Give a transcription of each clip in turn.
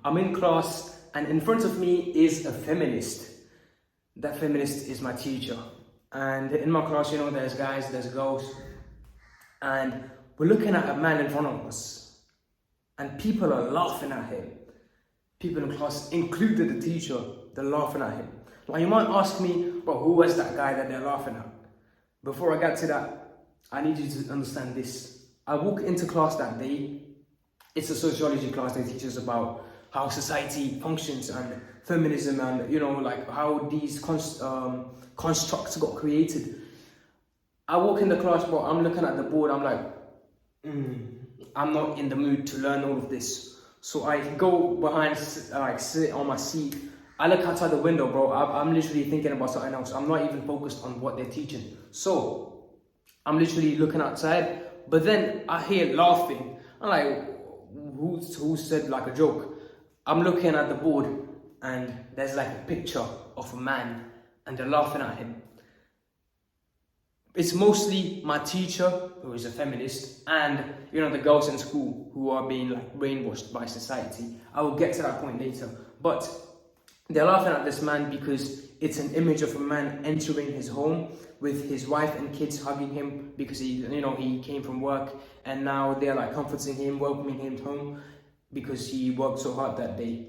I'm in class and in front of me is a feminist. That feminist is my teacher. And in my class, there's guys, there's girls. And we're looking at a man in front of us. And people are laughing at him. People in class, including the teacher, they're laughing at him. Like, you might ask me, but who was that guy that they're laughing at? Before I get to that, I need you to understand this. I walk into class that day. It's a sociology class. They teach us about how society functions and feminism and, like how these constructs got created. I walk in the class, bro, I'm looking at the board. I'm like, I'm not in the mood to learn all of this. So I go behind, sit on my seat. I look outside the window, bro. I'm literally thinking about something else. I'm not even focused on what they're teaching. So I'm literally looking outside, but then I hear laughing. I'm like, who said like a joke? I'm looking at the board and there's like a picture of a man and they're laughing at him. It's mostly my teacher, who is a feminist, and the girls in school who are being like brainwashed by society. I will get to that point later. But they're laughing at this man because it's an image of a man entering his home with his wife and kids hugging him because he came from work, and now they're like comforting him, welcoming him home because he worked so hard that day.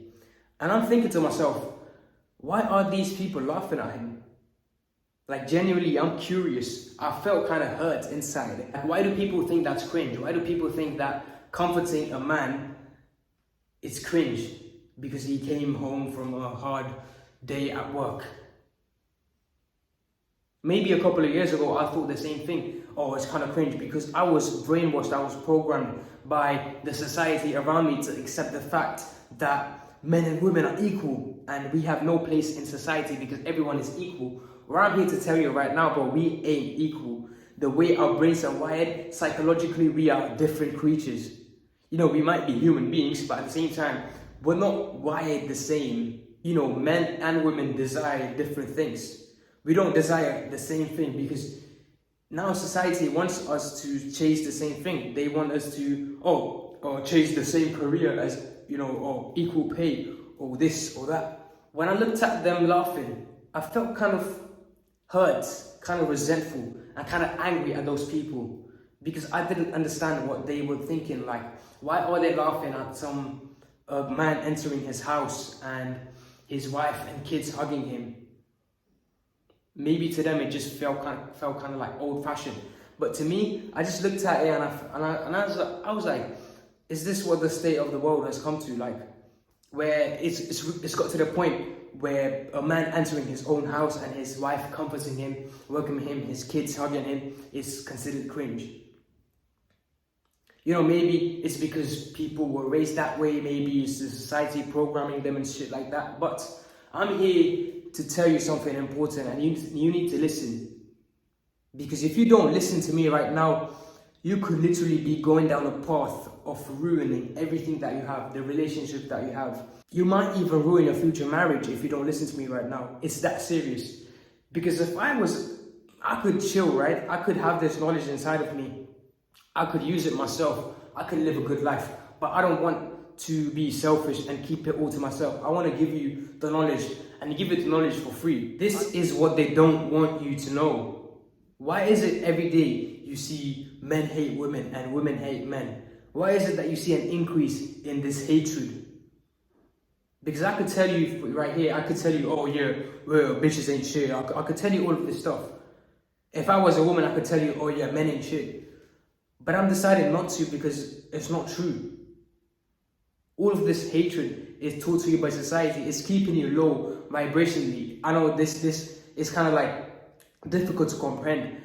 And I'm thinking to myself, why are these people laughing at him? Like, genuinely, I'm curious. I felt kind of hurt inside. Why do people think that's cringe? Why do people think that comforting a man is cringe because he came home from a hard day at work? Maybe a couple of years ago, I thought the same thing. Oh, it's kind of cringe because I was brainwashed. I was programmed by the society around me to accept the fact that men and women are equal and we have no place in society because everyone is equal. Well, I'm here to tell you right now, bro, we ain't equal. The way our brains are wired, psychologically, we are different creatures. We might be human beings, but at the same time, we're not wired the same. Men and women desire different things. We don't desire the same thing because now society wants us to chase the same thing. They want us to, chase the same career as, or equal pay, or this or that. When I looked at them laughing, I felt kind of hurt, kind of resentful, and kind of angry at those people because I didn't understand what they were thinking. Like, why are they laughing at some man entering his house and his wife and kids hugging him? Maybe to them it just felt kind of like old-fashioned, but to me, I just looked at it and I was like, is this what the state of the world has come to? Like, where it's got to the point where a man entering his own house and his wife comforting him, welcoming him, his kids hugging him is considered cringe. Maybe it's because people were raised that way, maybe it's the society programming them and shit like that, but I'm here to tell you something important and you need to listen. Because if you don't listen to me right now, you could literally be going down a path of ruining everything that you have, the relationship that you have. You might even ruin your future marriage if you don't listen to me right now. It's that serious. Because if I could chill, right? I could have this knowledge inside of me. I could use it myself. I could live a good life. But I don't want to be selfish and keep it all to myself. I want to give you the knowledge and give it the knowledge for free. This is what they don't want you to know. Why is it every day you see men hate women and women hate men? Why is it that you see an increase in this hatred? Because I could tell you right here, I could tell you, oh yeah, well, bitches ain't shit. I could tell you all of this stuff. If I was a woman, I could tell you, oh yeah, men ain't shit. But I'm deciding not to because it's not true. All of this hatred is taught to you by society. It's keeping you low vibrationally. I know this is kind of like difficult to comprehend.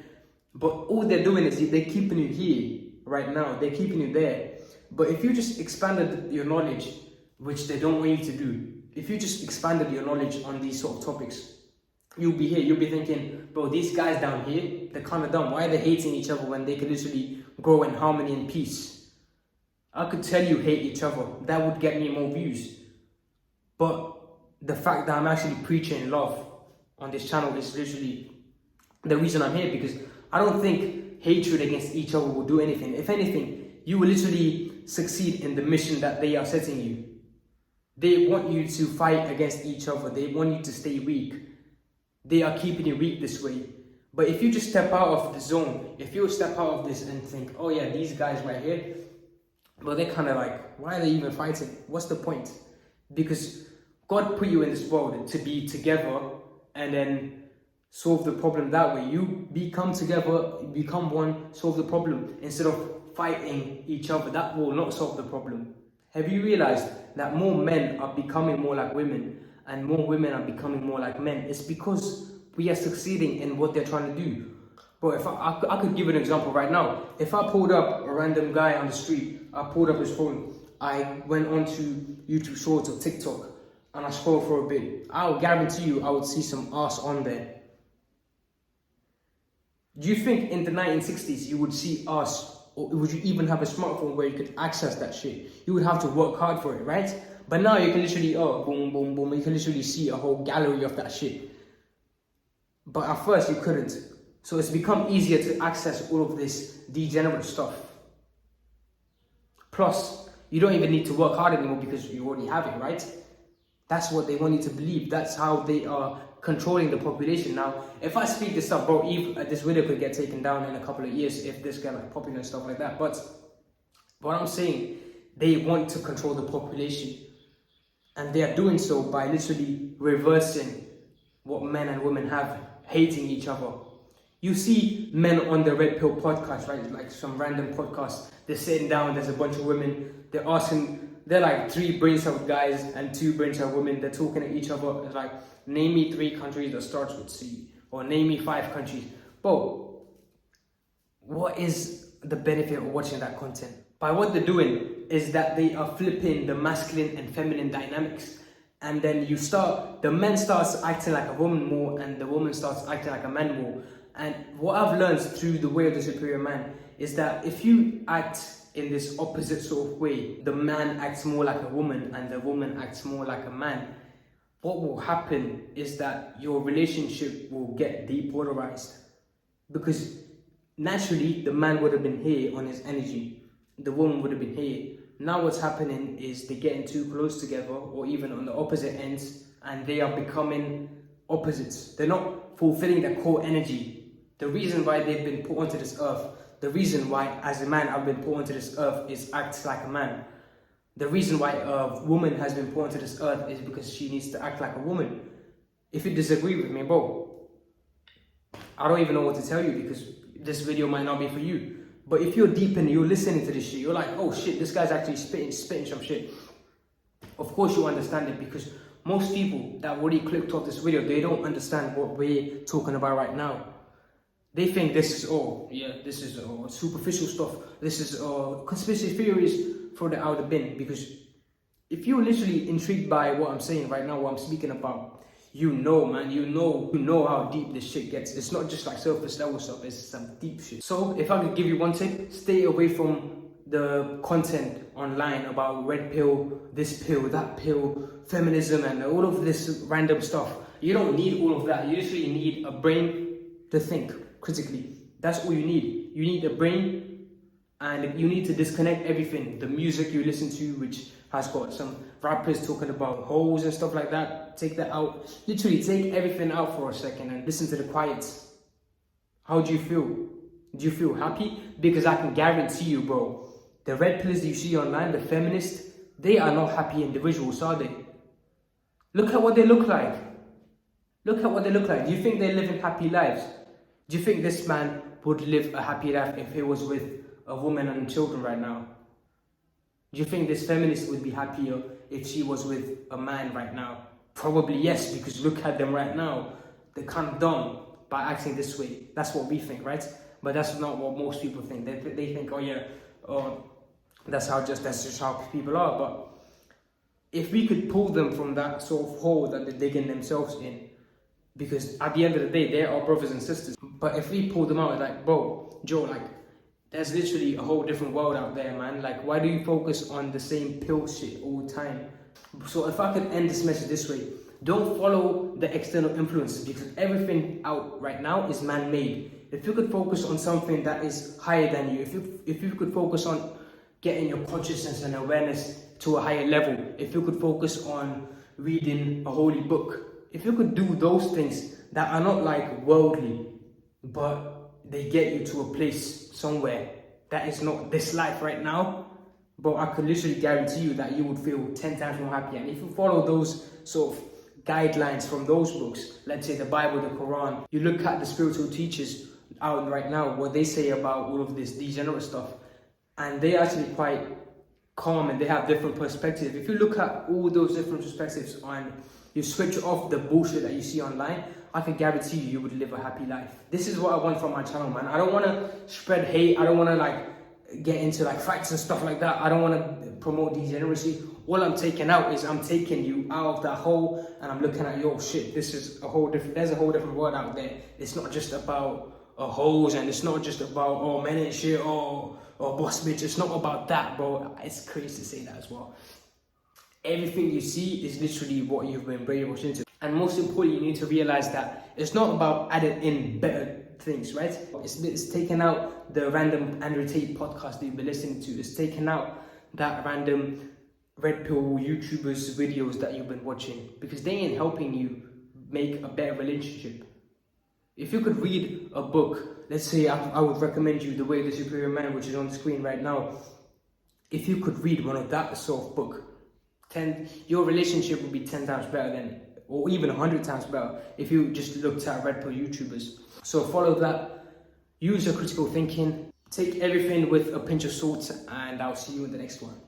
But all they're doing is they're keeping you here right now. They're keeping you there. But if you just expanded your knowledge, which they don't want you to do, if you just expanded your knowledge on these sort of topics, you'll be here. You'll be thinking, bro, these guys down here, they're kind of dumb. Why are they hating each other when they could literally grow in harmony and peace? I could tell you hate each other. That would get me more views. But the fact that I'm actually preaching love on this channel is literally the reason I'm here, because I don't think hatred against each other will do anything. If anything, you will literally succeed in the mission that they are setting you. They want you to fight against each other. They want you to stay weak. They are keeping you weak this way. But if you just step out of the zone, if you step out of this and think, oh yeah, these guys right here, well, they're kind of like, why are they even fighting? What's the point? Because God put you in this world to be together and then solve the problem that way. You become together, become one, solve the problem instead of fighting each other. That will not solve the problem. Have you realized that more men are becoming more like women and more women are becoming more like men? It's because we are succeeding in what they're trying to do. But if I could give an example right now. If I pulled up a random guy on the street, I pulled up his phone, I went onto YouTube Shorts or TikTok and I scrolled for a bit, I'll guarantee you I would see some ass on there. Do you think in the 1960s you would see ass, or would you even have a smartphone where you could access that shit? You would have to work hard for it, right? But now you can literally, boom, boom, boom, you can literally see a whole gallery of that shit. But at first you couldn't. So it's become easier to access all of this degenerate stuff. Plus, you don't even need to work hard anymore because you already have it, right? That's what they want you to believe. That's how they are controlling the population. Now, if I speak this stuff, bro, this video could get taken down in a couple of years if this get like popular and stuff like that. But what I'm saying, they want to control the population. And they are doing so by literally reversing what men and women have, hating each other. You see men on the Red Pill podcast, right? Like some random podcast. They're sitting down, there's a bunch of women. They're like 3 brain cell guys and 2 brain cell women. They're talking to each other. It's like, name me 3 countries that starts with C. Or name me 5 countries. Bro, what is the benefit of watching that content? By what they're doing is that they are flipping the masculine and feminine dynamics. And then the man starts acting like a woman more and the woman starts acting like a man more. And what I've learned through the way of the superior man is that if you act in this opposite sort of way, the man acts more like a woman and the woman acts more like a man, what will happen is that your relationship will get depolarized. Because naturally, the man would have been here on his energy. The woman would have been here. Now what's happening is they're getting too close together or even on the opposite ends and they are becoming opposites. They're not fulfilling their core energy. The reason why they've been put onto this earth, the reason why as a man I've been put onto this earth is act like a man. The reason why a woman has been put onto this earth is because she needs to act like a woman. If you disagree with me, bro, I don't even know what to tell you because this video might not be for you. But if you're deep in, you're listening to this shit, you're like, oh shit, this guy's actually spitting some shit. Of course you understand it because most people that already clicked off this video, they don't understand what we're talking about right now. They think this is superficial stuff. This is conspiracy theories, throw that out the bin. Because if you're literally intrigued by what I'm saying right now, what I'm speaking about, you know, man, you know how deep this shit gets. It's not just like surface level stuff, it's some deep shit. So if I could give you one tip, stay away from the content online about red pill, this pill, that pill, feminism, and all of this random stuff. You don't need all of that. You usually need a brain to think critically. That's all you need. You need a brain and you need to disconnect everything. The music you listen to, which has got some rappers talking about hoes and stuff like that, take that out. Literally take everything out for a second and listen to the quiets. How do you feel? Do you feel happy? Because I can guarantee you, bro, the red pillars you see online, the feminists, they are not happy individuals, are they? Look at what they look like. Look at what they look like. Do you think they're living happy lives? Do you think this man would live a happy life if he was with a woman and children right now? Do you think this feminist would be happier if she was with a man right now? Probably yes, because look at them right now. They're kind of dumb by acting this way. That's what we think, right? But that's not what most people think. They think, oh yeah, that's just how people are. But if we could pull them from that sort of hole that they're digging themselves in, because at the end of the day, they're our brothers and sisters. But if we pull them out, like, bro, Joe, like, there's literally a whole different world out there, man. Like, why do you focus on the same pill shit all the time? So if I could end this message this way, don't follow the external influences because everything out right now is man-made. If you could focus on something that is higher than you, if you could focus on getting your consciousness and awareness to a higher level, if you could focus on reading a holy book, if you could do those things that are not like worldly, but they get you to a place somewhere that is not this life right now, but I could literally guarantee you that you would feel 10 times more happy. And if you follow those sort of guidelines from those books, let's say the Bible, the Quran, you look at the spiritual teachers out right now, what they say about all of this degenerate stuff, and they're actually quite calm and they have different perspectives. If you look at all those different perspectives and you switch off the bullshit that you see online, I can guarantee you would live a happy life. This is what I want from my channel, man. I don't want to spread hate. I don't want to like get into like fights and stuff like that. I don't want to promote degeneracy. All I'm taking out is I'm taking you out of that hole and I'm looking at your shit. This is a whole different, there's a whole different world out there. It's not just about hoes, and it's not just about men and shit or boss bitch. It's not about that, bro. It's crazy to say that as well. Everything you see is literally what you've been brainwashed into. And most importantly, you need to realize that it's not about adding in better things, right? It's taking out the random Andrew Tate podcast that you've been listening to. It's taking out that random red pill YouTubers videos that you've been watching, because they ain't helping you make a better relationship. If you could read a book, let's say I would recommend you The Way of the Superior Man, which is on the screen right now. If you could read one of that sort of book, your relationship would be 10 times better than, or even 100 times better if you just looked at red pill YouTubers. So follow that, use your critical thinking, take everything with a pinch of salt, and I'll see you in the next one.